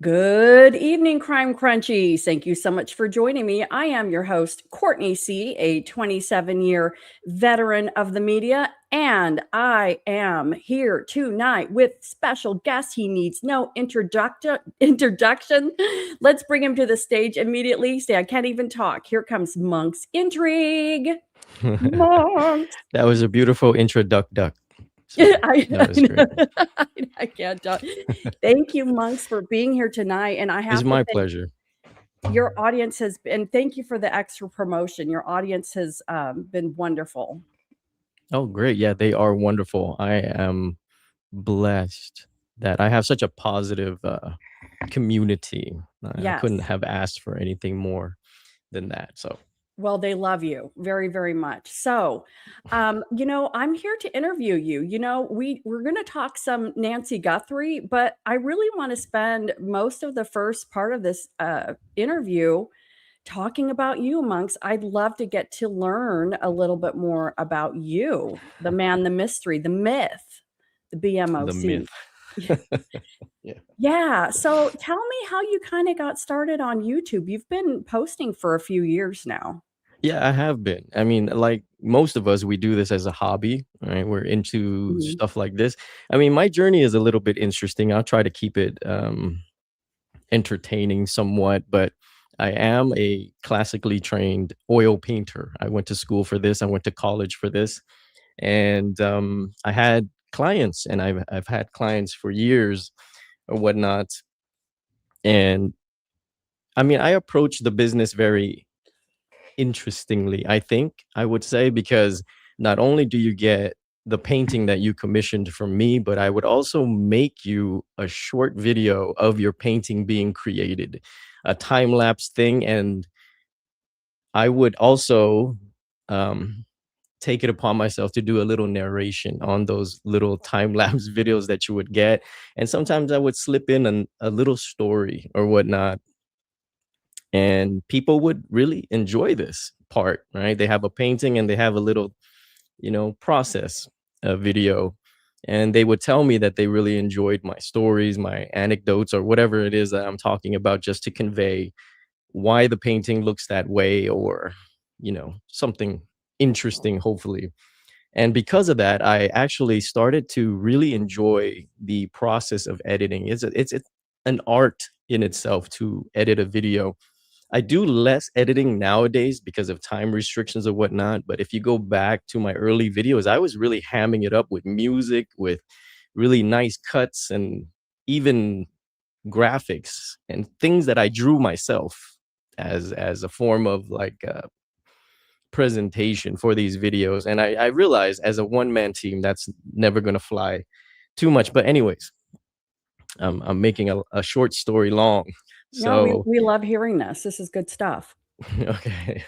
Good evening, Crime Crunchies. Thank you so much for joining me. I am your host, Courtney C., a 27-year veteran of the media, and I am here tonight with special guest. He needs no introduction. Let's bring him to the stage immediately. See, I can't even talk. Here comes MONKS Intrigue. MONKS. That was a beautiful introduct. So that was great. I can't talk. Thank you, Monks, for being here tonight. And I It's have to my say, pleasure. your audience has been, thank you for the extra promotion. Your audience has been wonderful. Oh, great. Yeah, they are wonderful. I am blessed that I have such a positive community. I Yes. couldn't have asked for anything more than that. So, Well, they love you very, very much. So, I'm here to interview you. We're going to talk some Nancy Guthrie, but I really want to spend most of the first part of this interview talking about you, Monks. I'd love to get to learn a little bit more about you, the man, the mystery, the myth, the the BMOC. myth. Yeah. Yeah. So tell me how you kind of got started on YouTube. You've been posting for a few years now. Yeah, I have been. I mean, like most of us, we do this as a hobby, right? We're into Mhm. stuff like this. I mean, my journey is a little bit interesting. I'll try to keep it entertaining somewhat, but I am a classically trained oil painter. I went to school for this. I went to college for this, and I had clients, and I've had clients for years or whatnot. And I mean, I approach the business very interestingly, I think I would say, because not only do you get the painting that you commissioned from me, but I would also make you a short video of your painting being created, a time lapse thing. And I would also um, take it upon myself to do a little narration on those little time lapse videos that you would get. And sometimes I would slip in a little story or whatnot, and people would really enjoy this part, right? They have a painting and they have a little, process video, and they would tell me that they really enjoyed my stories, my anecdotes, or whatever it is that I'm talking about, just to convey why the painting looks that way, or something interesting, hopefully. And because of that, I actually started to really enjoy the process of editing. It's an art in itself to edit a video. I do less editing nowadays because of time restrictions or whatnot. But if you go back to my early videos, I was really hamming it up with music, with really nice cuts, and even graphics and things that I drew myself as a form of like presentation for these videos. And I realized as a one-man team, that's never going to fly too much. But anyways, I'm making a short story long. No, we, So, we love hearing this. This is good stuff. okay.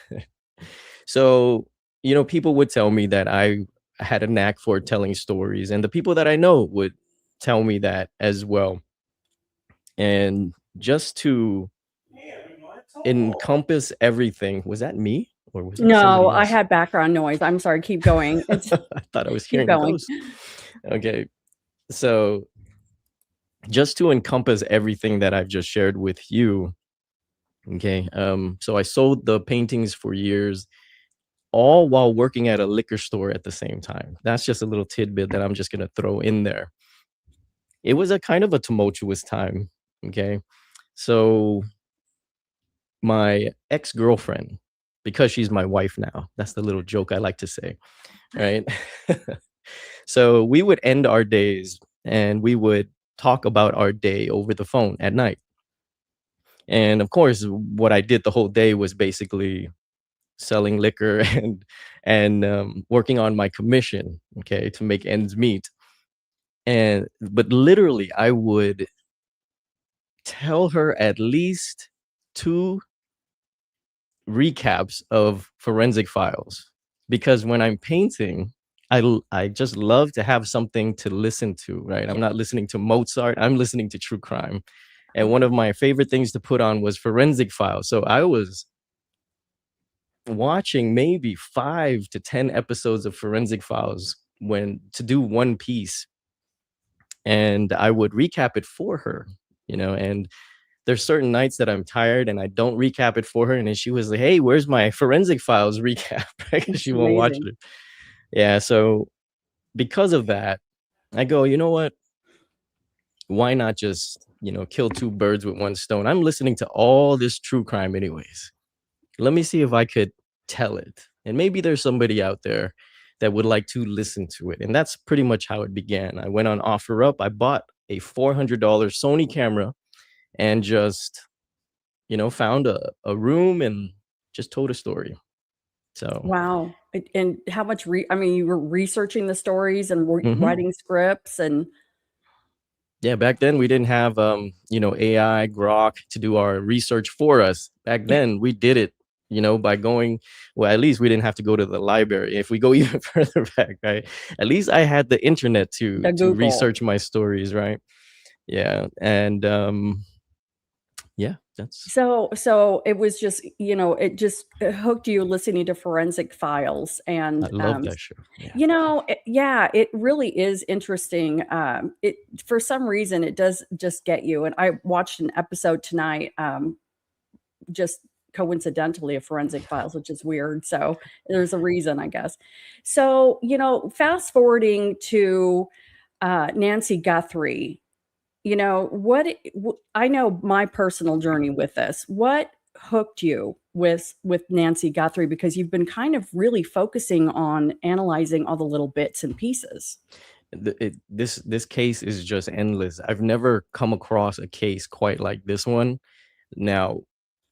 So, people would tell me that I had a knack for telling stories, and the people that I know would tell me that as well. And just to encompass everything, was that me or was that No, somebody I else? had background noise. I'm sorry. Keep going. I thought I was Keep hearing a going. ghost. Okay. So, just to encompass everything that I've just shared with you, okay. So I sold the paintings for years, all while working at a liquor store at the same time. That's just a little tidbit that I'm just going to throw in there. It was a kind of a tumultuous time. Okay. So my ex-girlfriend, because she's my wife now, that's the little joke I like to say, right? So we would end our days and we would talk about our day over the phone at night. And of course, what I did the whole day was basically selling liquor and working on my commission, okay, to make ends meet. And but literally, I would tell her at least two recaps of forensic files, because when I'm painting, I just love to have something to listen to, right? I'm not listening to Mozart, I'm listening to true crime. And one of my favorite things to put on was forensic files. So I was watching maybe 5 to 10 episodes of forensic files when to do one piece, and I would recap it for her, and there's certain nights that I'm tired and I don't recap it for her, and then she was like, "Hey, where's my forensic files recap?" Because It's she won't watch amazing. it. Yeah, so because of that, I go, you know what? Why not just, kill two birds with one stone? I'm listening to all this true crime anyways. Let me see if I could tell it. And maybe there's somebody out there that would like to listen to it. And that's pretty much how it began. I went on OfferUp. I bought a $400 Sony camera and just, found a room and just told a story. So, Wow. And how much I mean, you were researching the stories and mhm. writing scripts and Yeah, back then we didn't have AI, Grok to do our research for us. Back then we did it, by going, well, at least we didn't have to go to the library. If we go even further back, right? At least I had the internet to the Google. research my stories, right? Yeah. And yeah, that's So it was just, it just hooked you listening to forensic files I and, love that show. Yeah. yeah, it really is interesting. It for some reason it does just get you. And I watched an episode tonight, just coincidentally of forensic files, which is weird. So there's a reason, I guess. So, fast forwarding to Nancy Guthrie, I know my personal journey with this. What hooked you with Nancy Guthrie? Because you've been kind of really focusing on analyzing all the little bits and pieces. This case is just endless. I've never come across a case quite like this one. Now,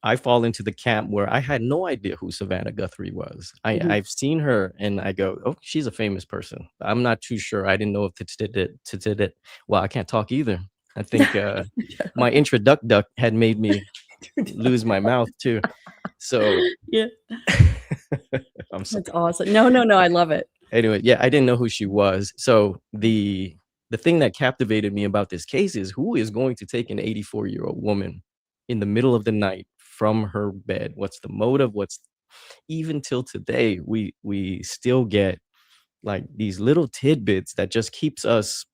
I fall into the camp where I had no idea who Savannah Guthrie was. Mhm. I've seen her and I go, "Oh, she's a famous person." I'm not too sure. I didn't know if it did it did it. Well, I can't talk either. I think my introduct duck had made me lose my mouth too. So Yeah, I'm sorry. that's awesome. No, no, no, I love it. Anyway, yeah, I didn't know who she was. So the thing that captivated me about this case is who is going to take an 84-year-old woman in the middle of the night from her bed? What's the motive? What's even till today we still get like these little tidbits that just keeps us,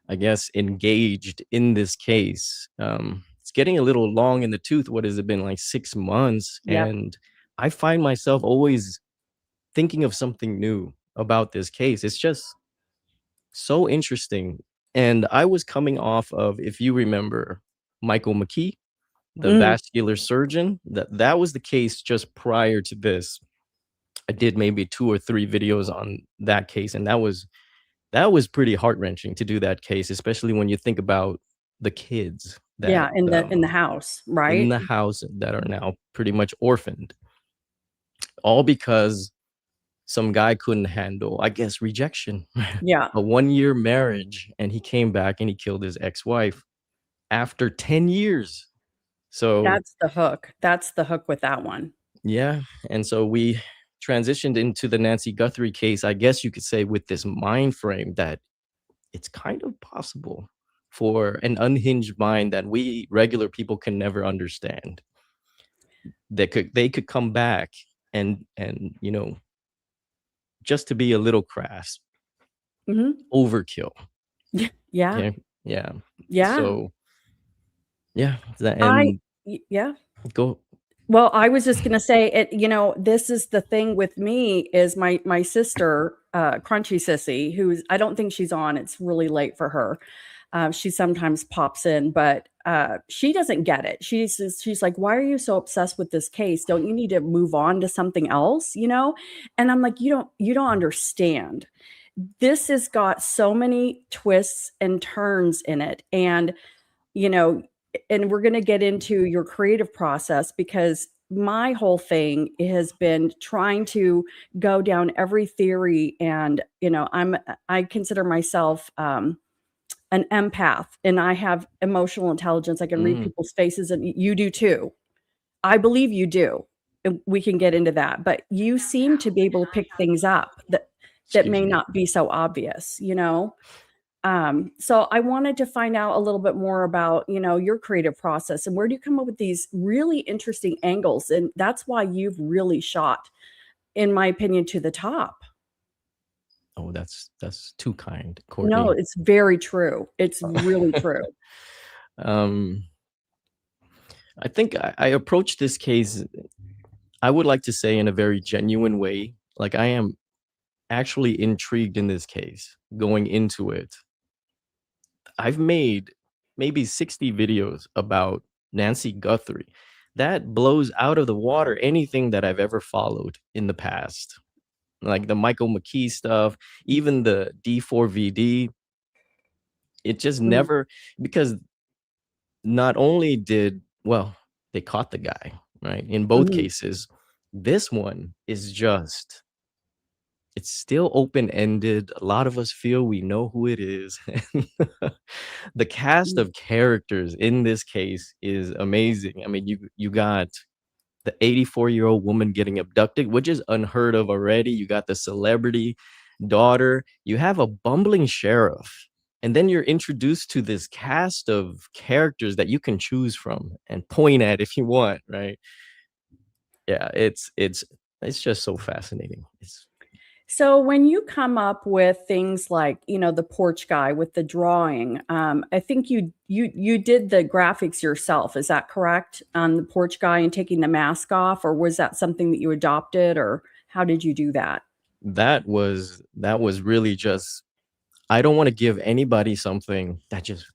I guess, engaged in this case. It's getting a little long in the tooth. What has it been, like 6 months? Yep. And I find myself always thinking of something new about this case. It's just so interesting. And I was coming off of, if you remember, Michael McKee, the Mm, vascular surgeon. That was the case just prior to this. I did maybe 2 or 3 videos on that case, and that was pretty heart-wrenching to do that case, especially when you think about the kids that yeah, in the house, in right? the house that are now pretty much orphaned, all because some guy couldn't handle, I guess, rejection. Yeah, A 1-year marriage, and he came back and he killed his ex-wife after 10 years. So, that's the hook. That's the hook with that one. yeah, and so we transitioned into the Nancy Guthrie case, I guess you could say, with this mind frame that it's kind of possible for an unhinged mind that we regular people can never understand. They could come back and, just to be a little crass, Mhm. overkill. Yeah, Okay. Yeah. yeah. So, yeah, that I and yeah. go Well, I was just gonna say it, this is the thing with me is my sister, Crunchy Sissy, who's I don't think she's on, it's really late for her. She sometimes pops in, but, she doesn't get it. She's like, "Why are you so obsessed with this case? Don't you need to move on to something else?" And I'm like, "You don't understand. This has got so many twists and turns in it, and you know, and we're going to get into your creative process because my whole thing has been trying to go down every theory and I consider myself an empath and I have emotional intelligence. I can read mm, people's faces and you do too. I believe you do. And we can get into that, but you seem to be able to pick things up that excuse may me. not be so obvious. So I wanted to find out a little bit more about, your creative process and where do you come up with these really interesting angles? And that's why you've really shot, in my opinion, to the top. Oh, that's too kind, No, Courtney. it's very true. It's really true. Um, I think I approached this case, I would like to say, in a very genuine way. Like, I am actually intrigued in this case going into it. I've made maybe 60 videos about Nancy Guthrie. That blows out of the water anything that I've ever followed in the past. Like the Michael McKee stuff, even the D4VD, it just Mm, never, because not only did, well, they caught the guy, right? In both mhm, cases, this one is just, it's still open-ended. A lot of us feel we know who it is. The cast mm, of characters in this case is amazing. I mean, you got the 84-year-old woman getting abducted, which is unheard of already. You got the celebrity daughter. You have a bumbling sheriff. And then you're introduced to this cast of characters that you can choose from and point at if you want, right? Yeah, it's just so fascinating. It's So when you come up with things like, the porch guy with the drawing, I think you did the graphics yourself. Is that correct? On the porch guy and taking the mask off, or was that something that you adopted, or how did you do that? that was really just, I don't want to give anybody something that just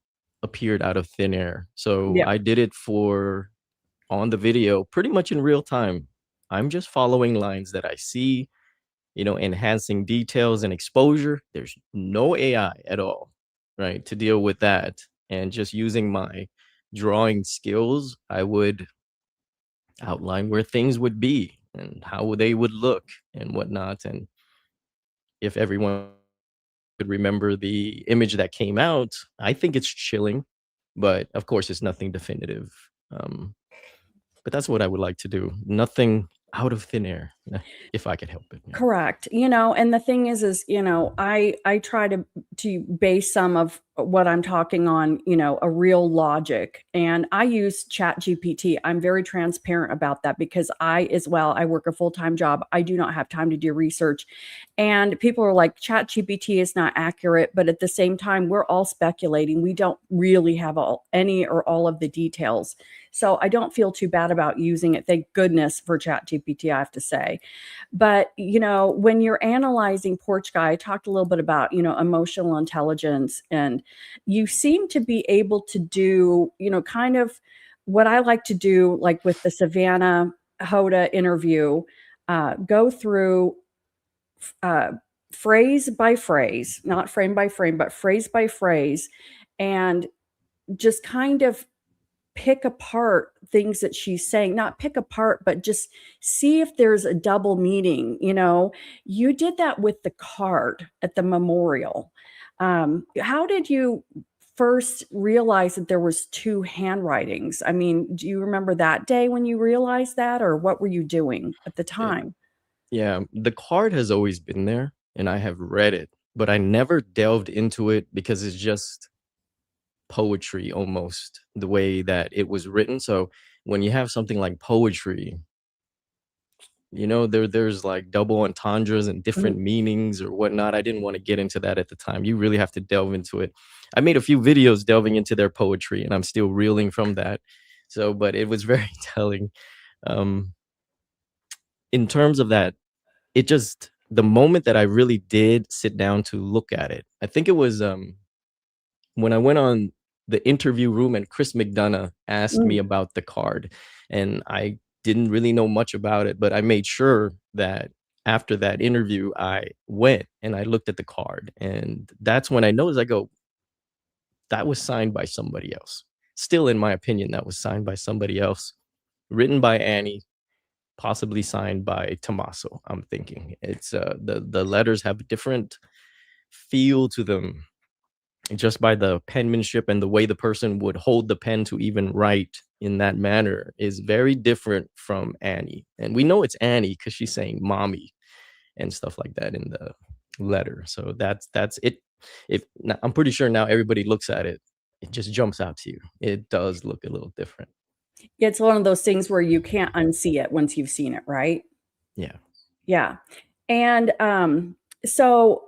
appeared out of thin air. So Yeah. I did it for on the video pretty much in real time. I'm just following lines that I see, enhancing details and exposure. There's no AI at all, right, to deal with that. And just using my drawing skills, I would outline where things would be and how they would look and whatnot. And if everyone could remember the image that came out, I think it's chilling, but of course, it's nothing definitive. Um, but that's what I would like to do. Nothing out of thin air, if I could help it. Yeah. Correct. And the thing is, I try to base some of what I'm talking on, a real logic. And I use Chat GPT. I'm very transparent about that because as well, I work a full-time job. I do not have time to do research. And people are like, Chat GPT is not accurate, but at the same time, we're all speculating. We don't really have any or all of the details. So I don't feel too bad about using it. Thank goodness for Chat GPT, I have to say. But, when you're analyzing Porch Guy, I talked a little bit about, emotional intelligence, and you seem to be able to do, kind of what I like to do, like with the Savannah Hoda interview, go through uh, phrase by phrase, not frame by frame, but phrase by phrase, and just kind of pick apart things that she's saying, not pick apart, but just see if there's a double meaning. You did that with the card at the memorial. How did you first realize that there was two handwritings? I mean, do you remember that day when you realized that, or what were you doing at the Yeah. time? Yeah. The card has always been there and I have read it, but I never delved into it because it's just poetry almost the way that it was written. So when you have something like poetry, there's like double entendres and different Mhm. meanings or whatnot. I didn't want to get into that at the time. You really have to delve into it. I made a few videos delving into their poetry and I'm still reeling from that. So, but it was very telling. Um, in terms of that, it just, the moment that I really did sit down to look at it, I think it was when I went on the interview room and Chris McDonough asked me Mm. about the card, and I didn't really know much about it, but I made sure that after that interview, I went and I looked at the card, and that's when I noticed. I go, that was signed by somebody else. Still, in my opinion, that was signed by somebody else, written by Annie, possibly signed by Tommaso. I'm thinking it's the letters have a different feel to them just by the penmanship, and the way the person would hold the pen to even write in that manner is very different from Annie. And we know it's Annie because she's saying mommy and stuff like that in the letter. So that's it. If now, I'm pretty sure now everybody looks at it, it just jumps out to you. It does look a little different. It's one of those things where you can't unsee it once you've seen it, right? Yeah. Yeah. And so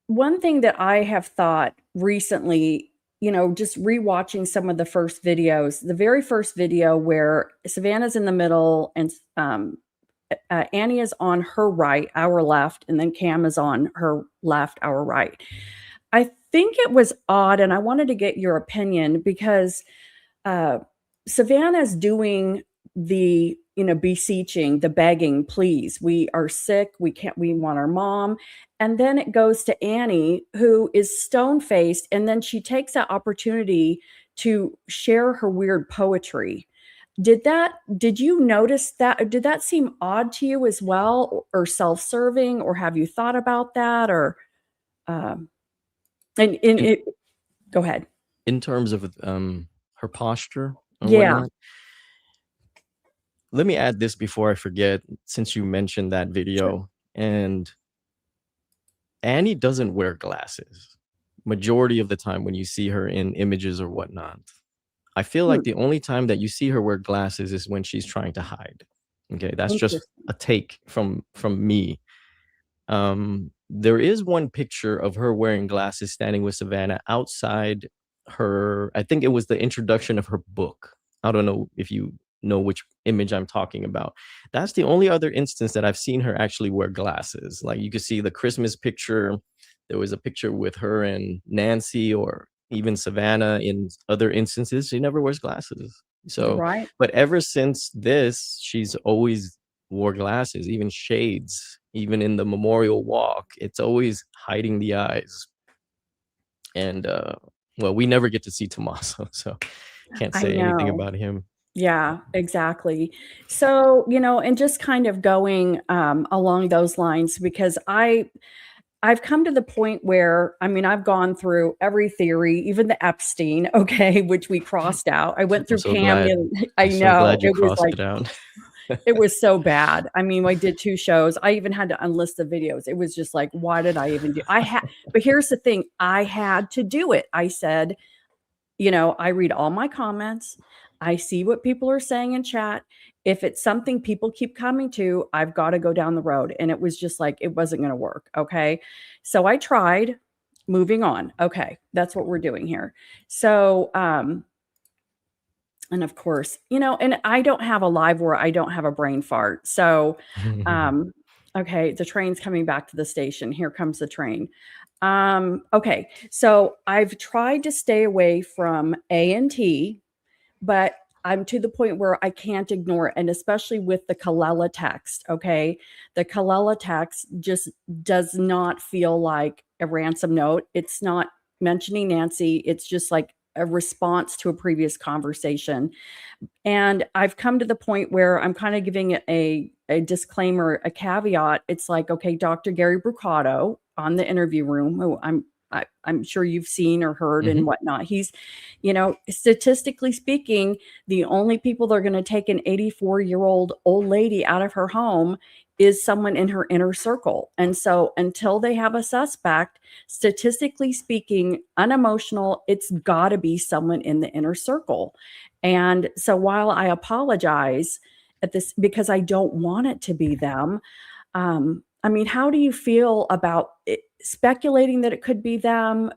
one thing that I have thought recently, just rewatching some of the first videos, the very first video where Savannah's in the middle and Annie is on her right, our left, and then Cam is on her left, our right. I think it was odd, and I wanted to get your opinion because Savannah's doing the beseeching, the begging, please, we are sick, we want our mom. And then it goes to Annie, who is stone faced, and then she takes that opportunity to share her weird poetry. Did you notice that? Did that seem odd to you as well, or self-serving, or have you thought about that? Or um and In it go ahead. in terms of her posture or Yeah, whatnot, let me add this before I forget, since you mentioned that sure. video. And Annie doesn't wear glasses majority of the time when you see her in images or whatnot. I feel like Hmm, the only time that you see her wear glasses is when she's trying to hide. Okay, that's just interesting. a take from me. There is one picture of her wearing glasses standing with Savannah outside her, I think it was the introduction of her book. I don't know if you know which image I'm talking about. That's the only other instance that I've seen her actually wear glasses. Like you could see the Christmas picture. There was a picture with her and Nancy or even Savannah. In other instances, she never wears glasses. So, Right. but ever since this, she's always wore glasses, even shades, even in the memorial walk. It's always hiding the eyes. And well, we never get to see Tommaso, so can't I say anything know. about him. Yeah, exactly. So, and just kind of going along those lines, because I've come to the point where, I mean, I've gone through every theory, even the Epstein, okay, which we crossed out. I went I'm through so glad. Camden. I I'm so know glad you it was crossed like it out. it was so bad. I mean, I did 2 shows. I even had to unlist the videos. It was just like, why did I even do but here's the thing, I had to do it. I said, I read all my comments. I see what people are saying in chat. If it's something people keep coming to, I've got to go down the road. And it was just like, it wasn't going to work. Okay. So I tried. Moving on. Okay. That's what we're doing here. So, and of course, and I don't have a live where I don't have a brain fart. So, um, okay, the train's coming back to the station. Here comes the train. Okay, so I've tried to stay away from A and T, but I'm to the point where I can't ignore it, and especially with the Kalela text. Okay, the Kalela text just does not feel like a ransom note. It's not mentioning Nancy. It's just like a response to a previous conversation. And I've come to the point where I'm kind of giving it a disclaimer, a caveat. It's like, okay, Dr. Gary Brucato on the interview room, who I'm sure you've seen or heard and Mhm. whatnot. He's, statistically speaking, the only people that are going to take an 84-year-old old lady out of her home is someone in her inner circle. And so until they have a suspect, statistically speaking, unemotional, it's got to be someone in the inner circle. And so while I apologize at this because I don't want it to be them, I mean, how do you feel about speculating that it could be them?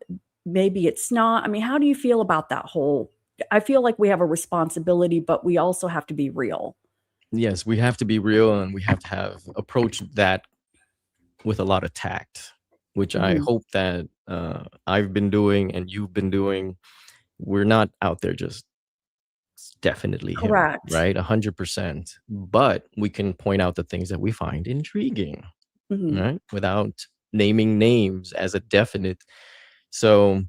Maybe it's not. I mean, how do you feel about that whole? I feel like we have a responsibility, but we also have to be real. Yes, we have to be real and we have to have approach that with a lot of tact, which I Mhm. hope that I've been doing and you've been doing. We're not out there just definitely him, Correct. right? 100%. But we can point out the things that we find intriguing, Mhm. right? Without naming names as a definite. So,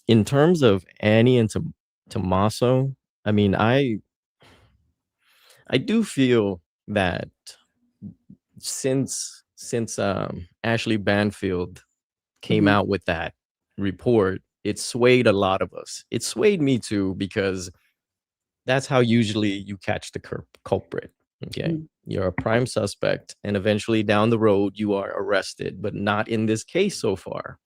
in terms of Annie and Tommaso, I mean, I do feel that since Ashley Banfield came Mhm. out with that report, it swayed a lot of us. It swayed me too because that's how usually you catch the culprit. Okay. Mhm. You're a prime suspect, and eventually down the road, you are arrested, but not in this case so far.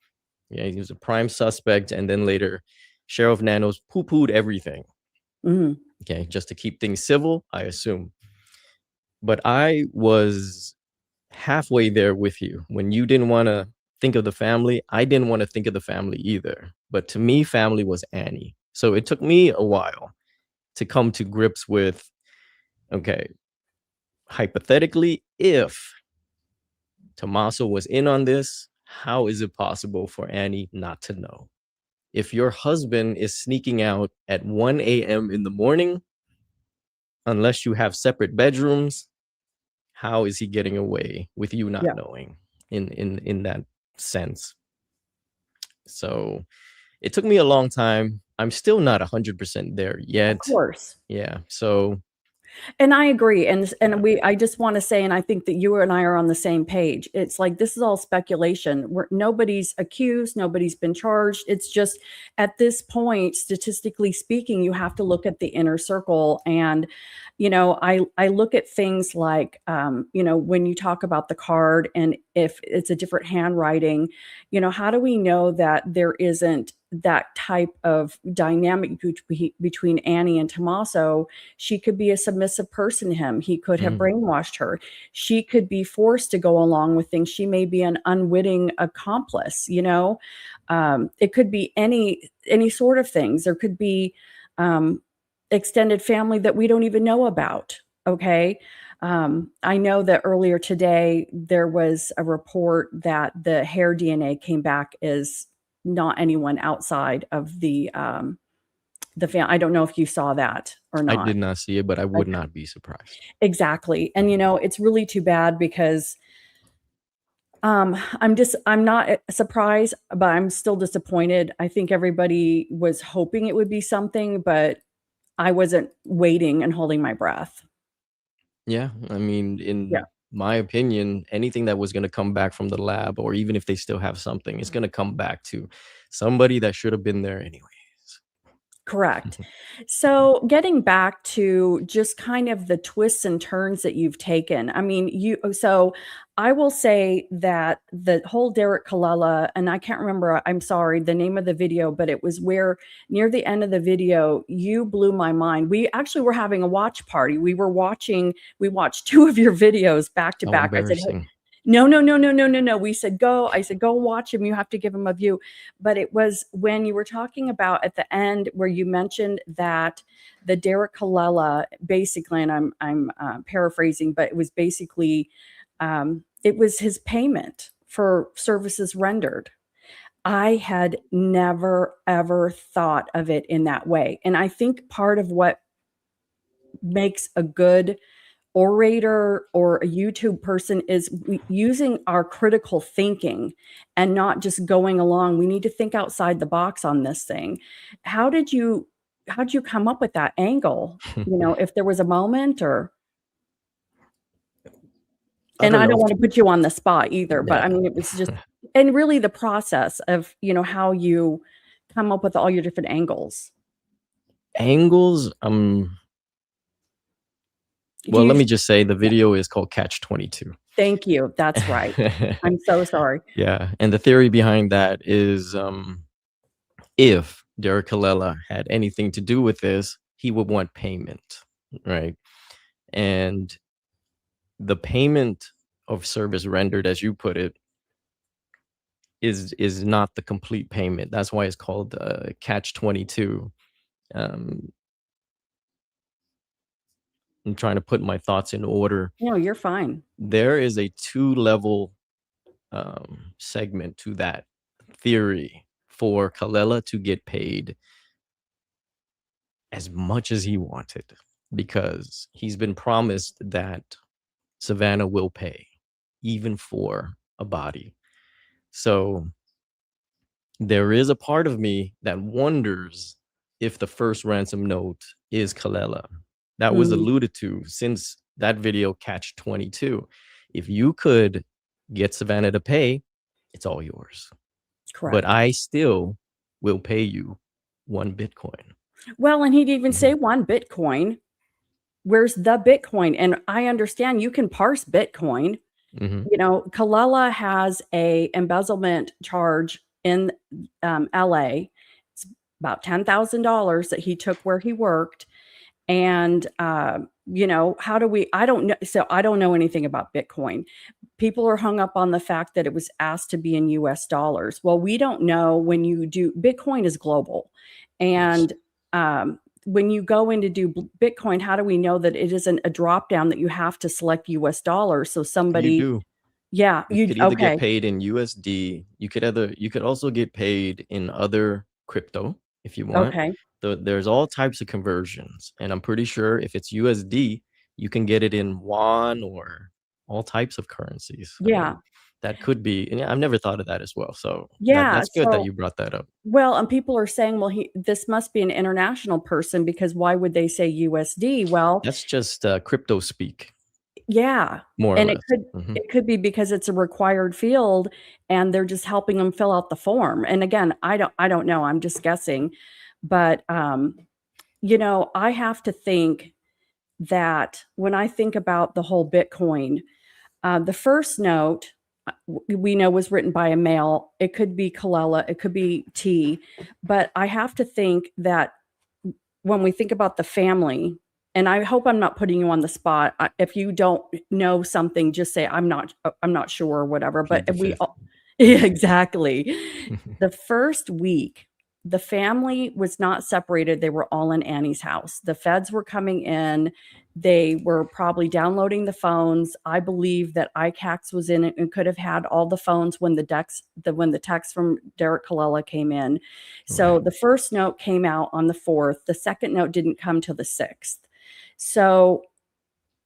Yeah, he was a prime suspect, and then later, Sheriff Nanos poo pooed everything. Mhm. Okay. Just to keep things civil, I assume. But I was halfway there with you when you didn't want to. think of the family. I didn't want to think of the family either. But to me, family was Annie. So it took me a while to come to grips with, okay, hypothetically, if Tommaso was in on this, how is it possible for Annie not to know? If your husband is sneaking out at 1 a.m. in the morning, unless you have separate bedrooms, how is he getting away with you not knowing in that sense? So it took me a long time. I'm still not 100% there yet. Of course. Yeah. So And I agree. And I just want to say, and I think that you and I are on the same page. It's like, this is all speculation. Nobody's accused, nobody's been charged. It's just at this point, statistically speaking, you have to look at the inner circle. And, I look at things like, when you talk about the card and if it's a different handwriting, how do we know that there isn't that type of dynamic between Annie and Tommaso? She could be a submissive person to him. He could have brainwashed her. She could be forced to go along with things. She may be an unwitting accomplice, it could be any sort of things. There could be extended family that we don't even know about. Okay. I know that earlier today, there was a report that the hair DNA came back as not anyone outside of the family. I don't know if you saw that or not. I did not see it, but I would not be surprised. Exactly. And, it's really too bad because I'm not surprised, but I'm still disappointed. I think everybody was hoping it would be something, but I wasn't waiting and holding my breath. Yeah. I mean, in my opinion, anything that was going to come back from the lab, or even if they still have something, it's going to come back to somebody that should have been there anyways. Correct. So getting back to just kind of the twists and turns that you've taken. I mean, so I will say that the whole Derek Colella, and I can't remember, I'm sorry, the name of the video, but it was where near the end of the video, you blew my mind. We actually were having a watch party. We watched two of your videos back to back. I said, hey, no. I said, go watch him. You have to give him a view. But it was when you were talking about at the end where you mentioned that the Derek Colella, basically, and I'm paraphrasing, but it was basically, it was his payment for services rendered. I had never, ever thought of it in that way. And I think part of what makes a good orator or a YouTube person is using our critical thinking and not just going along. We need to think outside the box on this thing. How did you come up with that angle? If there was a moment or, and I don't want to put you on the spot either, but I mean, it was just, and really the process of, how you come up with all your different angles. Well, let me just say the video is called Catch 22. Thank you. That's right. I'm so sorry. Yeah. And the theory behind that is if Derek Colella had anything to do with this, he would want payment, right? And the payment of service rendered, as you put it, is not the complete payment. That's why it's called Catch 22. I'm trying to put my thoughts in order. No, you're fine. There is a 2-level segment to that theory for Colella to get paid as much as he wanted, because he's been promised that Savannah will pay, even for a body. So there is a part of me that wonders if the first ransom note is Colella. That was alluded to since that video, Catch 22. If you could get Savannah to pay, it's all yours. Correct. But I still will pay you 1 Bitcoin. Well, and he'd even say 1 Bitcoin. Where's the Bitcoin? And I understand you can parse Bitcoin. Colella has a embezzlement charge in LA. It's about $10,000 that he took where he worked. And, I don't know. So I don't know anything about Bitcoin, people are hung up on the fact that it was asked to be in US dollars. Well, we don't know when you do, Bitcoin is global. Yes. And when you go in to do Bitcoin, how do we know that it isn't a drop down that you have to select US dollars? So You somebody, do. yeah, You you, could either get okay. paid in USD. You could also get paid in other crypto if you want. Okay. There's all types of conversions, and I'm pretty sure if it's USD, you can get it in won or all types of currencies. Yeah. That could be. And I've never thought of that as well. So Yeah. that's good that So, you brought that up. well, and people are saying, well, this must be an international person because why would they say USD? Well, That's just crypto speak, yeah. more or And less. it could be because it's a required field and they're just helping them fill out the form. And again, I don't know. I'm just guessing. But I have to think that when I think about the whole Bitcoin, the first note we know was written by a male. It could be Kalela, it could be T, but I have to think that when we think about the family, and I hope I'm not putting you on the spot. If you don't know something, just say I'm not sure or whatever. Plead But the we fifth. all, yeah, exactly. The first week, the family was not separated. They were all in Annie's house. The feds were coming in. They were probably downloading the phones. I believe that ICAX was in it and could have had all the phones when the text from Derek Colella came in. So Right. the first note came out on the 4th. The second note didn't come till the 6th. So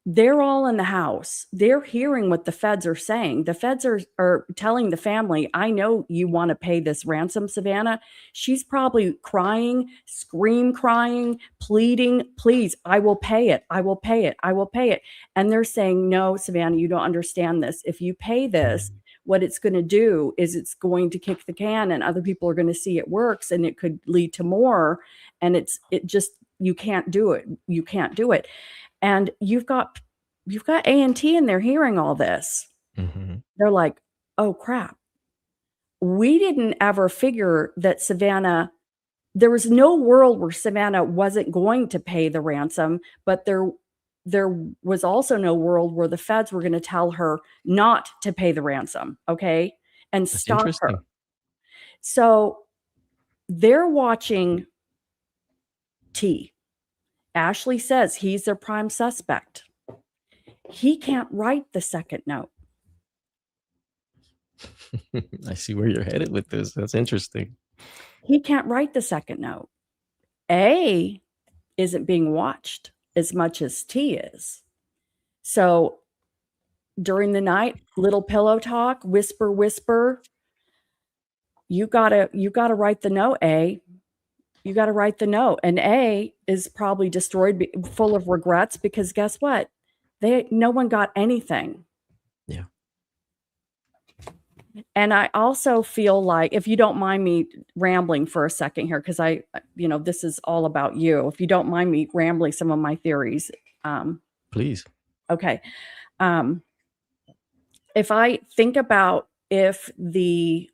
they're all in the house. They're hearing what the feds are saying. The feds are telling the family, I know you want to pay this ransom, Savannah. She's probably crying, crying, pleading, please, I will pay it. I will pay it. I will pay it. And they're saying, no, Savannah, you don't understand this. If you pay this, what it's going to do is it's going to kick the can and other people are going to see it works and it could lead to more. And you can't do it. You can't do it. And you've got A&T in there hearing all this. They're like, oh crap. We didn't ever figure that Savannah, there was no world where Savannah wasn't going to pay the ransom, but there was also no world where the feds were going to tell her not to pay the ransom, okay? And That's stop her. interesting. So they're watching T. Ashley says he's their prime suspect. He can't write the second note. I see where you're headed with this. That's interesting. He can't write the second note. A isn't being watched as much as T is. So during the night, little pillow talk, whisper, whisper. You gotta write the note, A. You gotta write the note. And A is probably destroyed, full of regrets, because guess what? No one got anything. Yeah. And I also feel like, if you don't mind me rambling for a second here, because this is all about you. If you don't mind me rambling some of my theories. Please. Okay. If I think about if the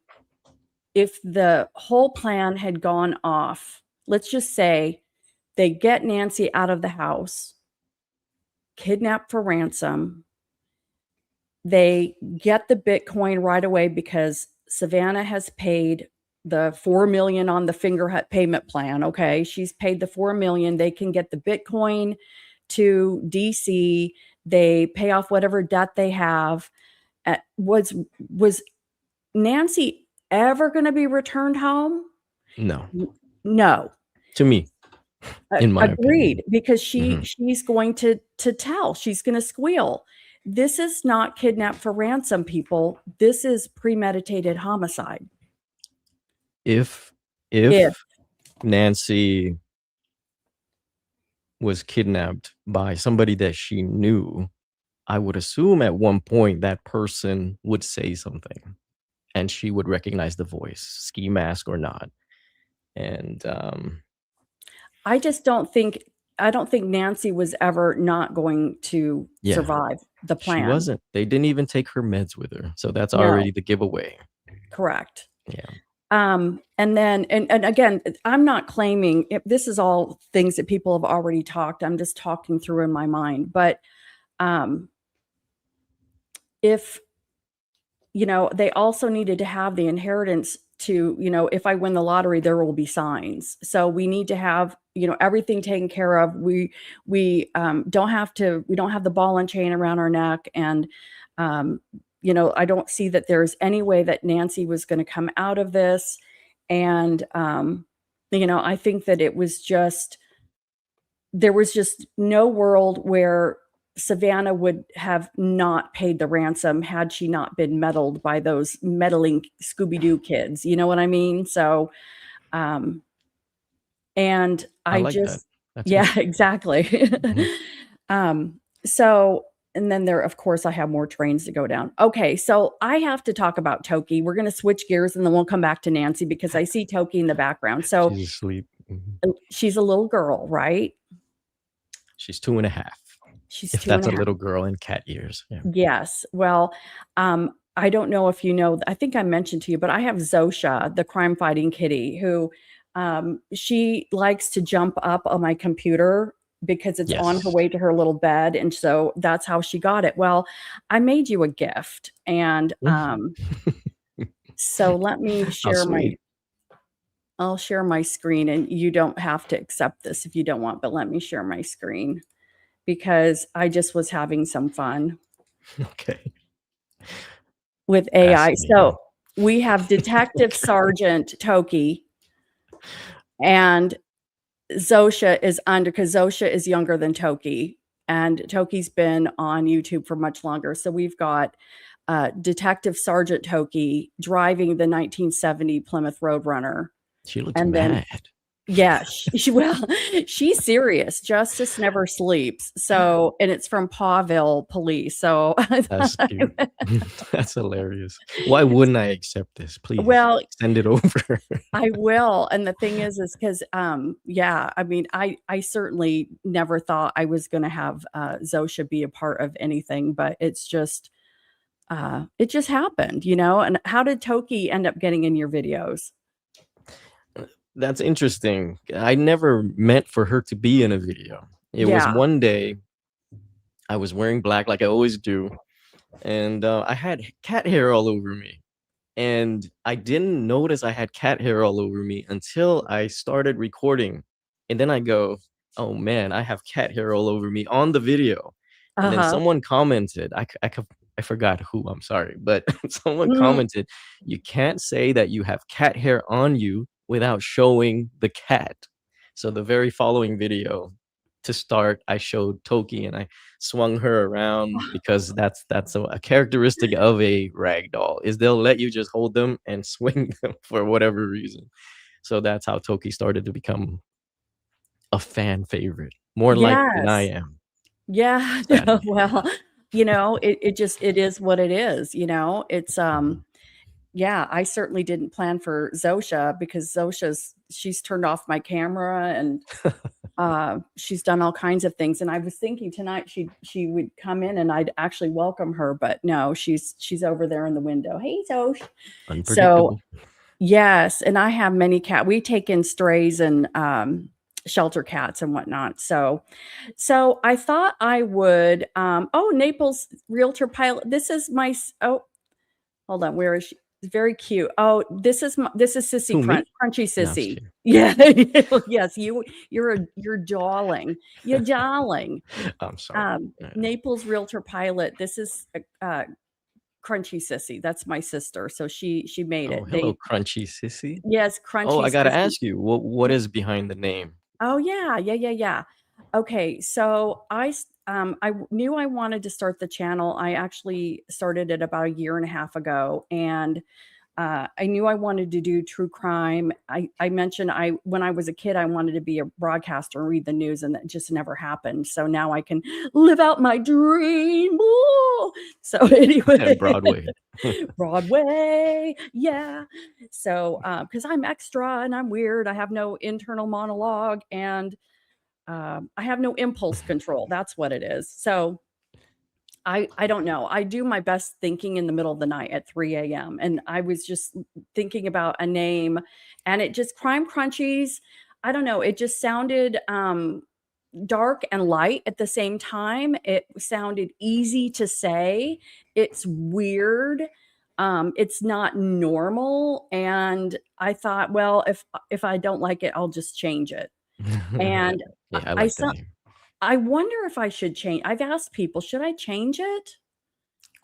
whole plan had gone off, let's just say they get Nancy out of the house, kidnapped for ransom. They get the Bitcoin right away because Savannah has paid the $4 million on the Fingerhut payment plan. Okay. She's paid the $4 million. They can get the Bitcoin to DC. They pay off whatever debt they have. Was Nancy ever going to be returned home? No. No. To me, in my Agreed, opinion. because she's going to tell. She's going to squeal. This is not kidnapped for ransom, people. This is premeditated homicide. If Nancy was kidnapped by somebody that she knew, I would assume at one point that person would say something and she would recognize the voice, ski mask or not. And I don't think Nancy was ever not going to survive the plan. She wasn't. They didn't even take her meds with her. So that's No. already the giveaway. Correct. Yeah. And then, and again, I'm not claiming this is all things that people have already talked. I'm just talking through in my mind. But if they also needed to have the inheritance to, if I win the lottery, there will be signs. So we need to have, everything taken care of. We don't have the ball and chain around our neck. And, I don't see that there's any way that Nancy was going to come out of this. And, I think that there was just no world where Savannah would have not paid the ransom had she not been meddled by those meddling Scooby-Doo kids. You know what I mean? So, and I I like that. just, That's yeah, good. exactly. Mhm. So, and then of course, I have more trains to go down. Okay, so I have to talk about Toki. We're going to switch gears and then we'll come back to Nancy because I see Toki in the background. So She's asleep. she's a little girl, right? She's 2.5. She's If two and that's a a half. little girl in cat years. Yeah. Yes. Well, I don't know if you know, I think I mentioned to you, but I have Zosha, the crime fighting kitty, who she likes to jump up on my computer because it's on her Yes. way to her little bed. And so that's how she got it. Well, I made you a gift. And so let me How share sweet. I'll share my screen, and you don't have to accept this if you don't want, but let me share my screen because I just was having some fun Okay. with AI. Fascinating. So we have Detective Sergeant Toki, and Zosha is under, because Zosha is younger than Toki, and Toki's been on YouTube for much longer. So we've got Detective Sergeant Toki driving the 1970 Plymouth Roadrunner. She looks And then mad. yeah, she's serious. Justice never sleeps. So, and it's from Pawville Police. So, That's cute. That's hilarious. Why wouldn't I accept this? Please well, send it over. I will. And the thing is because, yeah, I mean, I certainly never thought I was going to have Zosha be a part of anything, but it just happened, And how did Toki end up getting in your videos? That's interesting. I never meant for her to be in a video. It was Yeah. one day I was wearing black like I always do, and I had cat hair all over me. And I didn't notice I had cat hair all over me until I started recording. And then I go, oh man, I have cat hair all over me on the video. And then Uh-huh. someone commented, I forgot who, I'm sorry, but someone Mm. commented, you can't say that you have cat hair on you without showing the cat. So the very following video to start, I showed Toki and I swung her around because that's a characteristic of a rag doll is they'll let you just hold them and swing them for whatever reason. So that's how Toki started to become a fan favorite, more liked than I Yes. am, Yeah. sadly. Well, it is what it is, It's Mhm. yeah, I certainly didn't plan for Zosha because she's turned off my camera and she's done all kinds of things. And I was thinking tonight she would come in and I'd actually welcome her, but no, she's over there in the window. Hey, Zosh. So Unpredictable. yes, and I have many we take in strays and shelter cats and whatnot. So I thought I would oh, Naples Realtor Pilot. This is oh, hold on, where is she? Very cute. Oh, this is Sissy Who, me? Crunchy No, I'm just Sissy. kidding. Yeah. Yes, you're darling. You're darling. I'm sorry. Yeah. Naples Realtor Pilot. This is Crunchy Sissy. That's my sister. So she made Oh, it. hello, Crunchy Sissy. Yes, Oh, Crunchy I gotta Sissy. ask you, what is behind the name? Oh, yeah, yeah, yeah, yeah. Okay, so knew I wanted to start the channel. I actually started it about a year and a half ago, and I knew I wanted to do true crime. I mentioned when I was a kid, I wanted to be a broadcaster and read the news, and that just never happened. So now I can live out my dream. Woo! So And anyway, Broadway. Broadway, yeah. So because I'm extra and I'm weird, I have no internal monologue and I have no impulse control. That's what it is. So I don't know. I do my best thinking in the middle of the night at 3 a.m. And I was just thinking about a name and it just Crime Crunchies. I don't know. It just sounded dark and light at the same time. It sounded easy to say. It's weird. It's not normal. And I thought, well, if I don't like it, I'll just change it. And Yeah, I I like the saw name. I wonder if I should change. I've asked people, should I change it?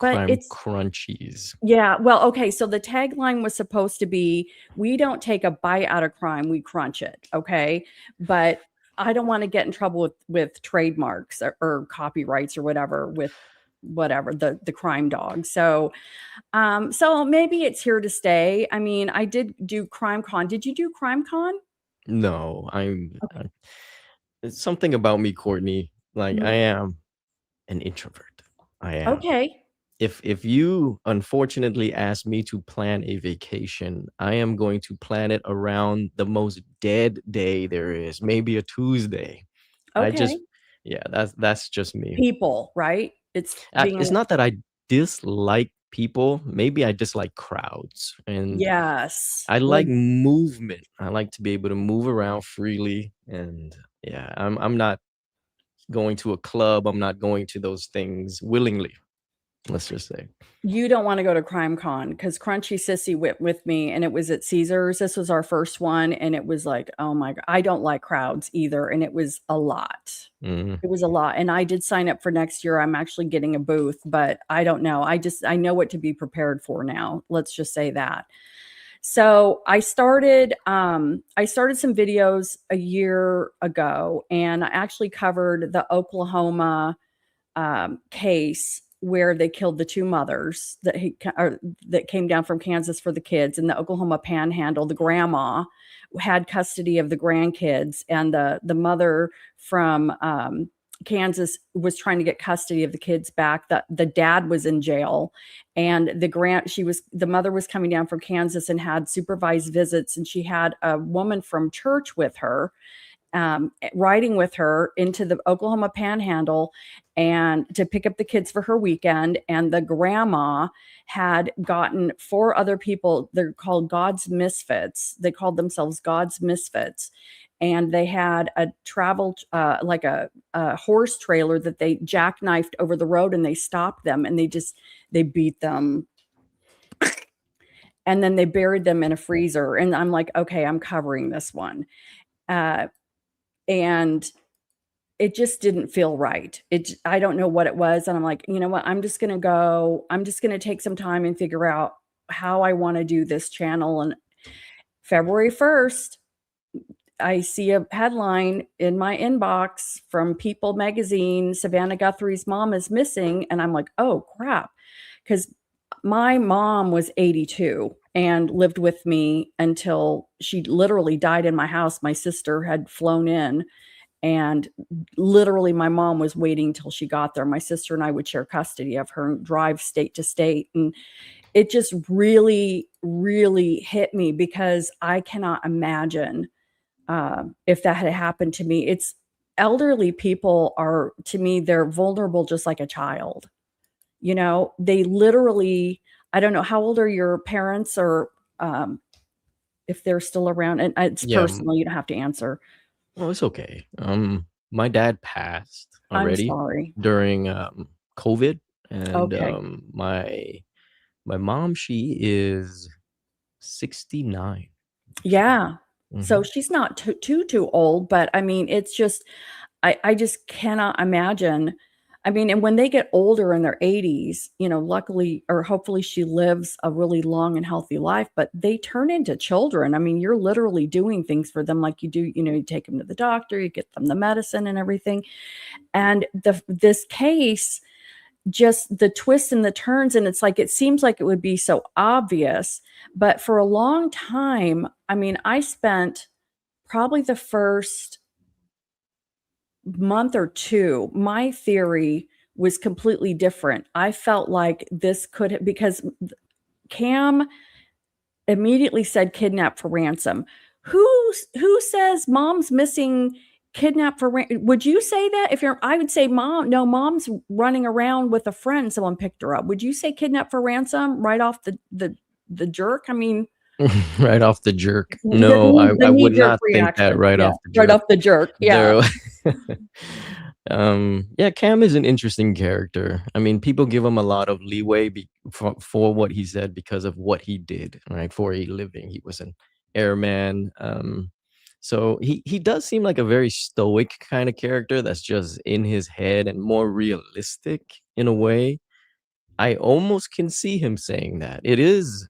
But Crime it's Crunchies. yeah, well, okay, so the tagline was supposed to be, "We don't take a bite out of crime, we crunch it," okay? But I don't wanna get in trouble with trademarks or copyrights or whatever with whatever, the crime dog. So maybe it's here to stay. I mean, I did do CrimeCon. Did you do CrimeCon? No, Okay. it's something about me, Courtney. Like I Mhm. am an introvert. I am. Okay. If you unfortunately ask me to plan a vacation, I am going to plan it around the most dead day there is, maybe a Tuesday. I just Okay. yeah, that's just me. People, right? It's It's being not that I dislike people, maybe I dislike crowds, and yes. I Well, like movement. I like to be able to move around freely, and yeah, I'm not going to a club, I'm not going to those things willingly, let's just say. you don't wanna go to CrimeCon because Crunchy Sissy went with me, and it was at Caesars. This was our first one, and it was like, oh my god, I don't like crowds either, and it was a lot. Mhm. It was a lot, and I did sign up for next year. I'm actually getting a booth, but I don't know. I know what to be prepared for now. Let's just say that. So I started some videos a year ago, and I actually covered the Oklahoma case where they killed the two mothers that came down from Kansas for the kids in the Oklahoma Panhandle. The grandma had custody of the grandkids, and the mother from Kansas was trying to get custody of the kids back. The dad was in jail, and the mother was coming down from Kansas and had supervised visits, and she had a woman from church with her, riding with her into the Oklahoma Panhandle and to pick up the kids for her weekend. And the grandma had gotten four other people. They're called God's Misfits. They called themselves God's Misfits. And they had a travel, like a horse trailer that they jackknifed over the road, and they stopped them, and they beat them. And then they buried them in a freezer. And I'm like, okay, I'm covering this one. Uh, and it just didn't feel right. I don't know what it was, and I'm like, "You know what? I'm just gonna take some time and figure out how I wanna do this channel." And February 1st, I see a headline in my inbox from People magazine, "Savannah Guthrie's mom is missing," and I'm like, "Oh, crap," because my mom was 82 and lived with me until she literally died in my house. My sister had flown in, and literally, my mom was waiting till she got there. My sister and I would share custody of her and drive state to state. And it just really, really hit me because I cannot imagine if that had happened to me. It's elderly people are, to me, they're vulnerable just like a child. You know, they literally, I don't know, how old are your parents, or um, if they're still around? And it's Yeah, personal, you don't have to answer. well, it's okay. My dad passed I'm already sorry. during, COVID, and, Okay. my mom, she is 69, actually. Yeah. So Mhm. she's not too old, but I mean, it's just I just cannot imagine. I mean, and when they get older in their 80s, luckily or hopefully she lives a really long and healthy life, but they turn into children. I mean, you're literally doing things for them like you do, you take them to the doctor, you get them the medicine and everything. And this case, just the twists and the turns, and it's like it seems like it would be so obvious, but for a long time, I mean, I spent probably the first month or 2, my theory was completely different. I felt like this because Cam immediately said kidnap for ransom. Who says mom's missing, kidnap for would you say that? I would say mom's running around with a friend, someone picked her up. Would you say kidnap for ransom right off the jerk? I mean, Right off the jerk. the No, I knee would jerk not think that reaction. right Yeah, off the right jerk. off the jerk. Yeah. There Yeah, Cam is an interesting character. I mean, people give him a lot of leeway for what he said because of what he did, right? For a living. He was an airman. So he does seem like a very stoic kind of character that's just in his head and more realistic in a way. I almost can see him saying that. It is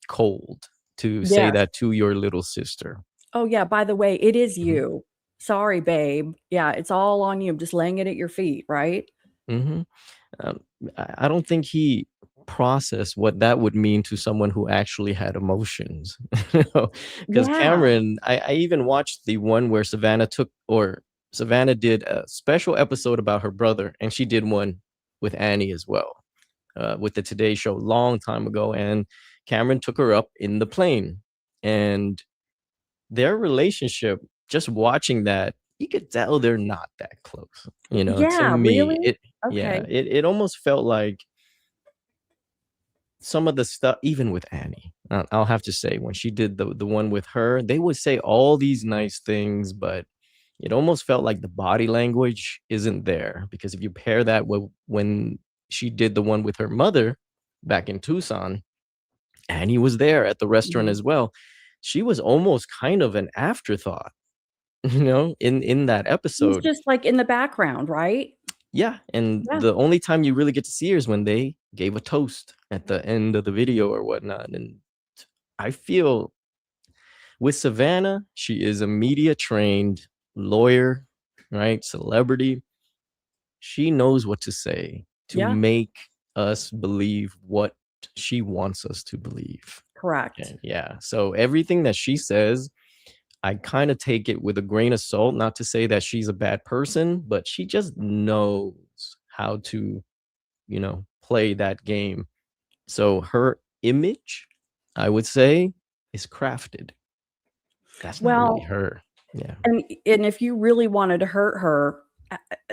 cold to say Yes. that to your little sister. Oh, yeah, by the way, it is Mhm. you. Sorry, babe. Yeah, it's all on you. I'm just laying it at your feet, right? Mhm. Um, I don't think he processed what that would mean to someone who actually had emotions. Because Yeah. Cameron, I even watched the one where Savannah did a special episode about her brother, and she did one with Annie as well, with the Today Show long time ago. And Cameron took her up in the plane, and their relationship, just watching that, you could tell they're not that close. To Yeah, me, really? Okay. it almost felt like some of the stuff, even with Annie, I'll have to say, when she did the one with her, they would say all these nice things, but it almost felt like the body language isn't there. Because if you pair that with when she did the one with her mother back in Tucson, Annie was there at the restaurant Mhm. as well. She was almost kind of an afterthought, in that She's episode. just, like, in the background, right? Yeah, and Yeah. the only time you really get to see her is when they gave a toast at the end of the video or whatnot. And I feel with Savannah, she is a media trained lawyer, right? Celebrity. She knows what to say to Yeah, make us believe what she wants us to believe. correct. And yeah, so everything that she says, I kind of take it with a grain of salt, not to say that she's a bad person, but she just knows how to, play that game. So her image, I would say, is crafted. That's not really Well, her. Yeah. and if you really wanted to hurt her,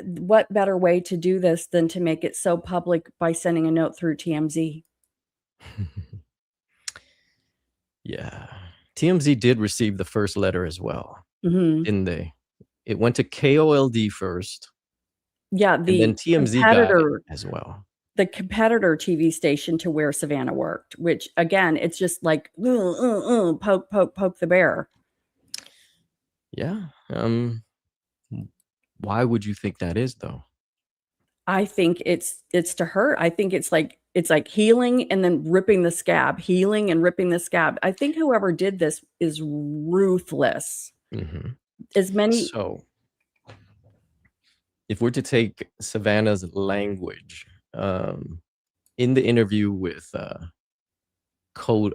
what better way to do this than to make it so public by sending a note through TMZ? Yeah. TMZ did receive the first letter as well, Mhm. didn't they? It went to KOLD first, Yeah, and then TMZ got it as well. the competitor TV station to where Savannah worked, which again, it's just like, poke, poke, poke the bear. Yeah. Why would you think that is though? I think it's to hurt. I think it's like healing and then ripping the scab, healing and ripping the scab. I think whoever did this is ruthless. Mhm. As many So, if we're to take Savannah's language, in the interview with Code,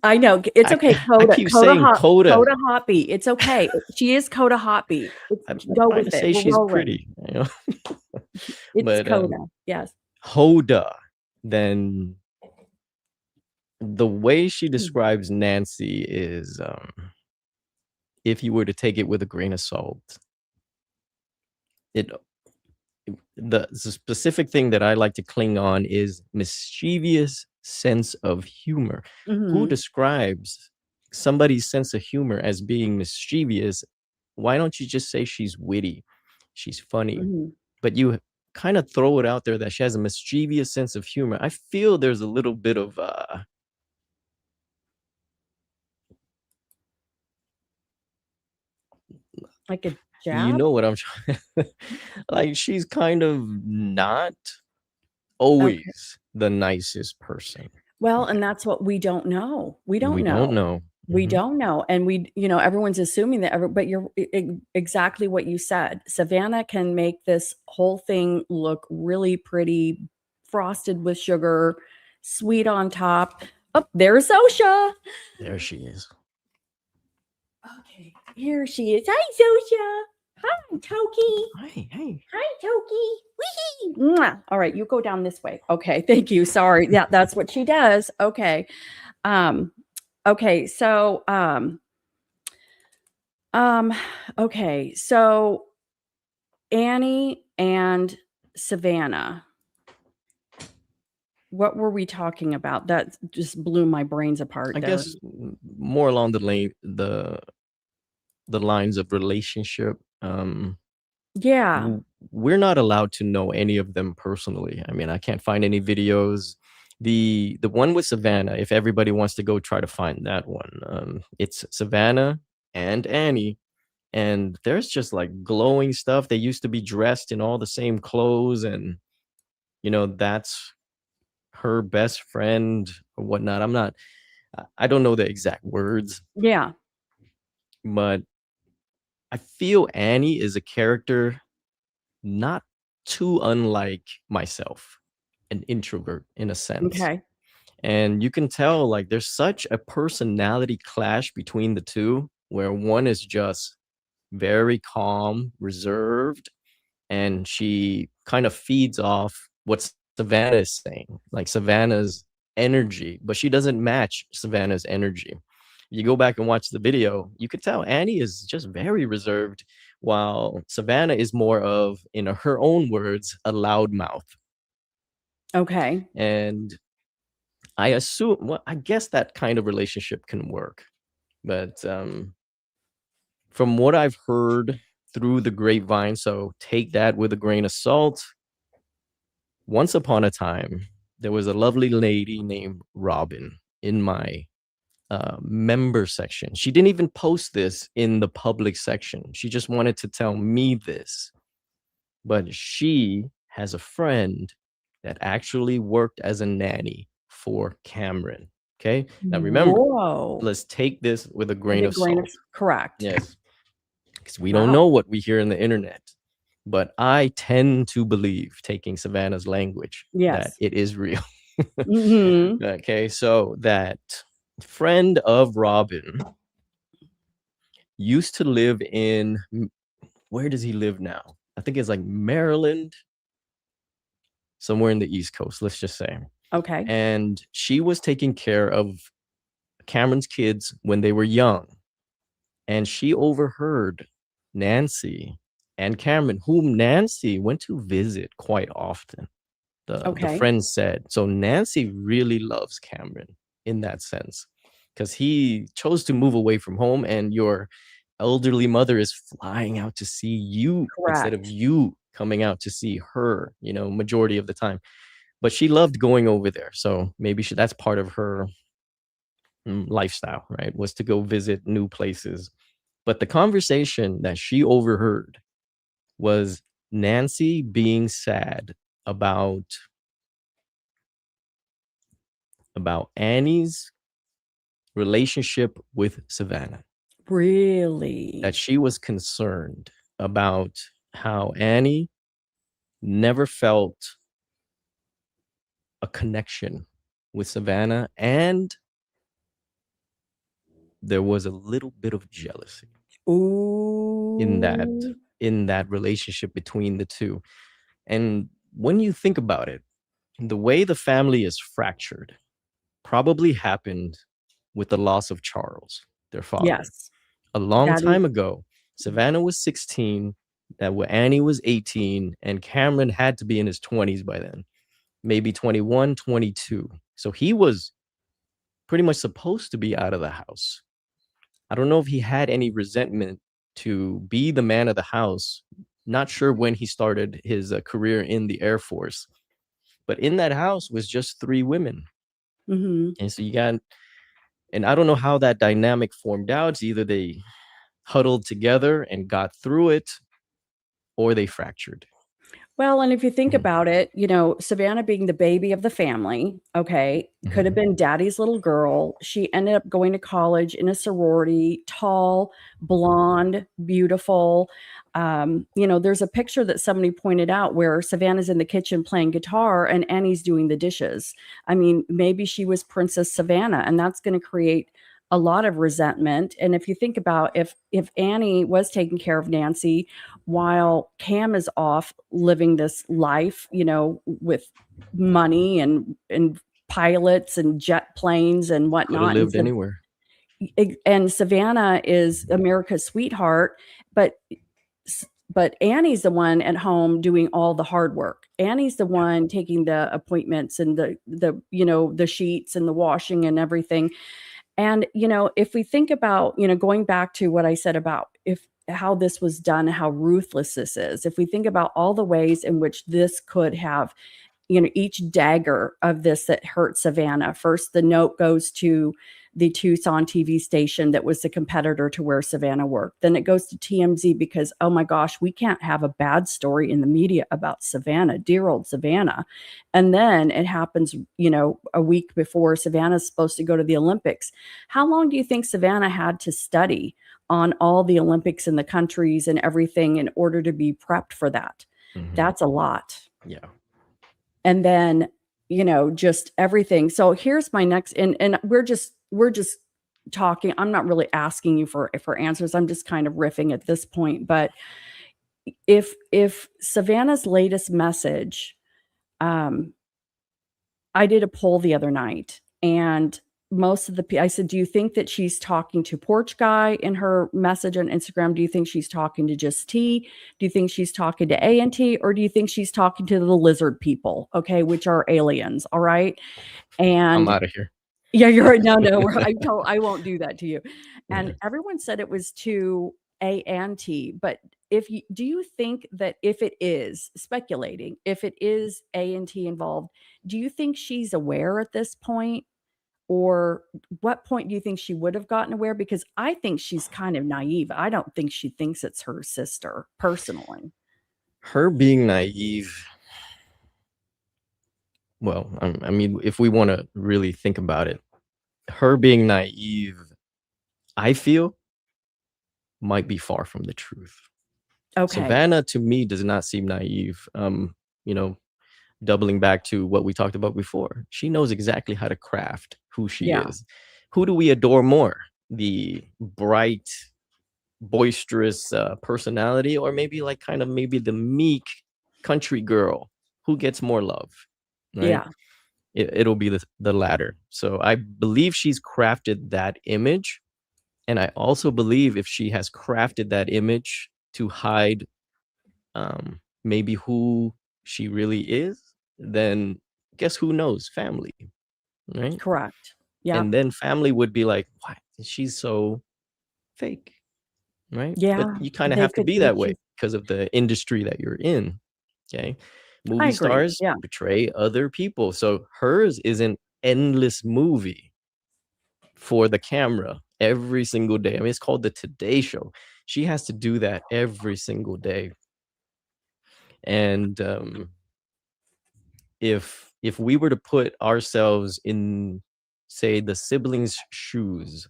I know, it's I okay, I Coda keep Coda saying Hot Coda. Coda Hoppy, it's okay. She is Coda Hoppy. I'm Go trying with to it. say We're she's rolling. pretty, It's but Coda, yes. Hoda, then the way she Mm. describes Nancy is, if you were to take it with a grain of salt, it the specific thing that I like to cling on is mischievous sense of humor. Who Mhm, describes somebody's sense of humor as being mischievous? Why don't you just say she's witty, she's funny? mhm. But you kind of throw it out there that she has a mischievous sense of humor. I feel there's a little bit of Like a you jab? know what I'm trying like she's kind of not Okay. always the nicest person. Well, and that's what we don't know. We don't We don't know. know. We Mhm. don't know, and everyone's assuming that but you're exactly what you said. Savannah can make this whole thing look really pretty, frosted with sugar, sweet on top. Oh, there's Zosha. There she is. Okay, here she is. Hi, Zosha. Hi, Toki. Hey, hey. Hi, Toki. Wee. Mwah. All right, you go down this way. Okay, thank you. Sorry. Yeah, that's what she does. Okay. Um, okay, so um, okay, so Annie and Savannah, what were we talking about? That just blew my brains apart I there. guess more along the lines of relationship. Yeah. We're not allowed to know any of them personally. I mean, I can't find any videos. The one with Savannah, if everybody wants to go try to find that one, it's Savannah and Annie, and there's just like glowing stuff. They used to be dressed in all the same clothes, and that's her best friend or whatnot. I don't know the exact words, Yeah. but I feel Annie is a character not too unlike myself, an introvert in a sense. Okay. And you can tell like there's such a personality clash between the two, where one is just very calm, reserved, and she kind of feeds off what Savannah is saying, like Savannah's energy, but she doesn't match Savannah's energy. You go back and watch the video, you could tell Annie is just very reserved, while Savannah is more of, in her own words, a loudmouth. Okay. And well, I guess that kind of relationship can work. But from what I've heard through the grapevine, so take that with a grain of salt. Once upon a time, there was a lovely lady named Robin in my member section. She didn't even post this in the public section. She just wanted to tell me this. But she has a friend that actually worked as a nanny for Cameron. Okay. Now remember, Whoa. let's take this with a With grain a of grain of salt. correct. Yes. Because we don't Wow. know what we hear in the internet. But I tend to believe, taking Savannah's language, that Yes. it is real. Hmm. Okay, so that friend of Robin used to live in, where does he live now? I think it's like Maryland, somewhere in the East Coast, let's just say. Okay. And she was taking care of Cameron's kids when they were young. And she overheard Nancy and Cameron, whom Nancy went to visit quite often, the Okay. friend said. So Nancy really loves Cameron in that sense, because he chose to move away from home, and your elderly mother is flying out to see you instead of Correct. you coming out to see her, majority of the time. But she loved going over there. So maybe that's part of her lifestyle, right? Was to go visit new places. But the conversation that she overheard was Nancy being sad about Annie's relationship with Savannah. Really? That she was concerned about how Annie never felt a connection with Savannah, and there was a little bit of jealousy in that Ooh. relationship between the two. And when you think about it, the way the family is fractured probably happened with the loss of Charles, their father. Yes. A long That is time ago, Savannah was 16, Annie was 18, and Cameron had to be in his 20s by then, maybe 21, 22. So he was pretty much supposed to be out of the house. I don't know if he had any resentment to be the man of the house. Not sure when he started his career in the Air Force, but in that house was just 3 women. hmm And so and I don't know how that dynamic formed out. It's either they huddled together and got through it, or they fractured. Well, and if you think Mhm. about it, Savannah being the baby of the family, okay, could have Mhm. been daddy's little girl. She ended up going to college in a sorority, tall, blonde, beautiful. There's a picture that somebody pointed out where Savannah's in the kitchen playing guitar and Annie's doing the dishes. I mean, maybe she was Princess Savannah, and that's going to create a lot of resentment. And if you think about if Annie was taking care of Nancy while Cam is off living this life, with money and pilots and jet planes and Could have whatnot, lived anywhere. and Savannah is America's sweetheart, but Annie's the one at home doing all the hard work. Annie's the one taking the appointments and the sheets and the washing and everything. And, if we think about, going back to what I said about how this was done, how ruthless this is. If we think about all the ways in which this could have, each dagger of this that hurt Savannah. First, the note goes to the Tucson TV station that was the competitor to where Savannah worked. Then it goes to TMZ because, oh my gosh, we can't have a bad story in the media about Savannah, dear old Savannah. And then it happens, a week before Savannah's supposed to go to the Olympics. How long do you think Savannah had to study on all the Olympics and the countries and everything in order to be prepped for that? That's a lot. Yeah. And then, just everything. So here's my next, and we're just talking. I'm not really asking you for answers. I'm just kind of riffing at this point. But if Savannah's latest message, I did a poll the other night, and most of I said, do you think that she's talking to Porch Guy in her message on Instagram? Do you think she's talking to just T? Do you think she's talking to A&T? Or do you think she's talking to the lizard people? Okay, which are aliens. All right. And I'm out of here. Yeah, you're right. No, I won't do that to you. And everyone said it was to A&T. But do you think that if it is speculating, if it is A&T involved, do you think she's aware at this point? Or what point do you think she would have gotten aware? Because I think she's kind of naive. I don't think she thinks it's her sister, personally. Her being naive, well, I mean, if we want to really think about it, her being naive, I feel, might be far from the truth. Okay. Savannah, to me, does not seem naive. Doubling back to what we talked about before, she knows exactly how to craft who she is. Who do we adore more? The bright, boisterous personality, or maybe maybe the meek country girl? Who gets more love? Right? Yeah. It'll be the latter. So I believe she's crafted that image. And I also believe if she has crafted that image to hide maybe who she really is, then guess who knows? Family, right? Correct. Yeah. And then family would be like, why? She's so fake, right? Yeah. But you kind of have to be that way because of the industry that you're in, okay? Movie stars portray other people. So hers is an endless movie for the camera every single day. I mean, it's called the Today Show. She has to do that every single day. And if we were to put ourselves in, say, the siblings' shoes,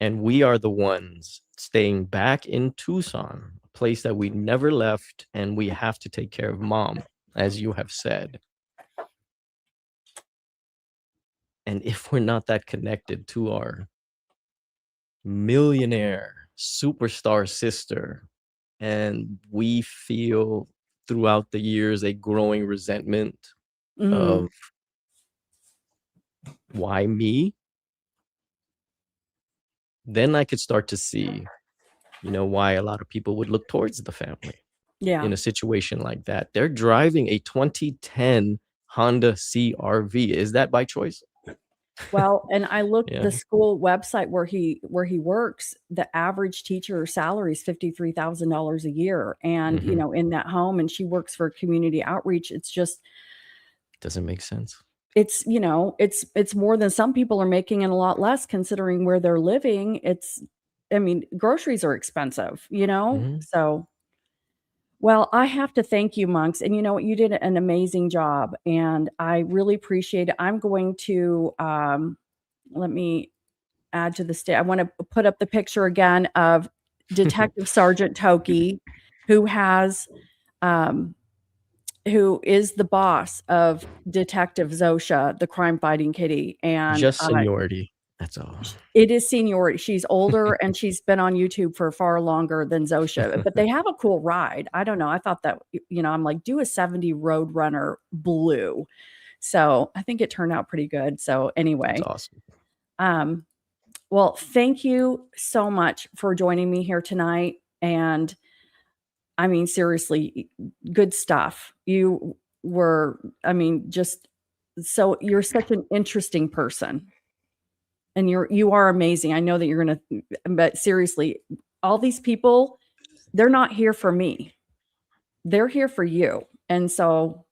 and we are the ones staying back in Tucson, a place that we never left, and we have to take care of mom, as you have said. And if we're not that connected to our millionaire superstar sister, and we feel throughout the years a growing resentment of why me, then I could start to see, why a lot of people would look towards the family. Yeah. In a situation like that. They're driving a 2010 Honda CRV. Is that by choice? Well, and I looked the school website where he works, the average teacher salary is $53,000 a year. And, in that home, and she works for community outreach. It's just doesn't make sense. It's, it's more than some people are making and a lot less considering where they're living. Groceries are expensive, so. Well, I have to thank you, Monks. And you know what? You did an amazing job, and I really appreciate it. I'm going to, let me add to the state. I want to put up the picture again of Detective Sergeant Toki, who is the boss of Detective Zosha, the crime fighting kitty. And just seniority. That's all. It is seniority. She's older and she's been on YouTube for far longer than Zosha, but they have a cool ride. I don't know. I thought that, I'm like, do a 70 Roadrunner blue. So I think it turned out pretty good. So anyway. That's awesome. Well, thank you so much for joining me here tonight. And seriously, good stuff. You were, you're such an interesting person. And you are amazing. I know that you're going to, but seriously, all these people, they're not here for me. They're here for you. And so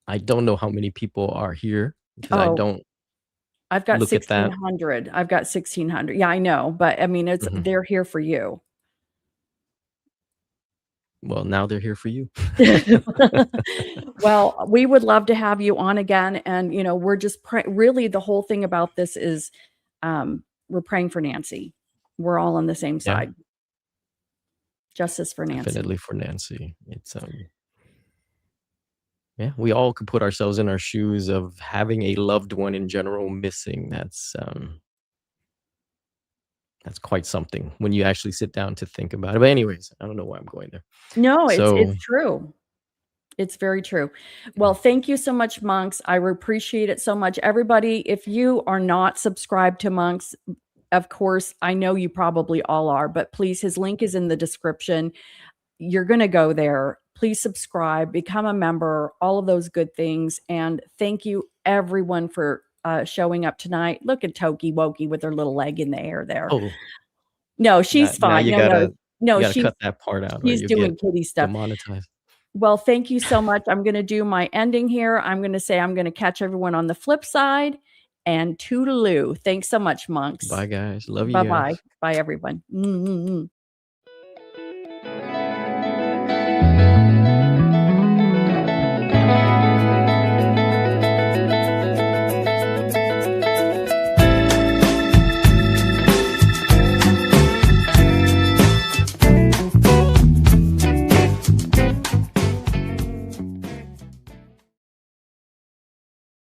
I don't know how many people are here because I don't I've got look at that. 1,600. I've got 1,600. Yeah, I know. But I mean, they're here for you. Well, now they're here for you. Well, we would love to have you on again. And, we're just really the whole thing about this is we're praying for Nancy. We're all on the same side. Justice for Nancy. Definitely for Nancy. It's yeah, we all could put ourselves in our shoes of having a loved one in general missing. That's quite something when you actually sit down to think about it. But anyways, I don't know why I'm going there. No, So, it's true. It's very true. Well, thank you so much, Monks. I appreciate it so much. Everybody, if you are not subscribed to Monks, of course, I know you probably all are, but please, his link is in the description. You're going to go there. Please subscribe, become a member, all of those good things. And thank you, everyone, for showing up tonight. Look at Toki Woki with her little leg in the air there. oh, no, she's now fine. you gotta cut that part out or she's you doing get kitty stuff. demonetized. Well, thank you so much. I'm going to do my ending here. I'm going to say I'm going to catch everyone on the flip side, and toodaloo. Thanks so much, Monks. Bye, guys. Love you Bye-bye. guys. Bye, everyone.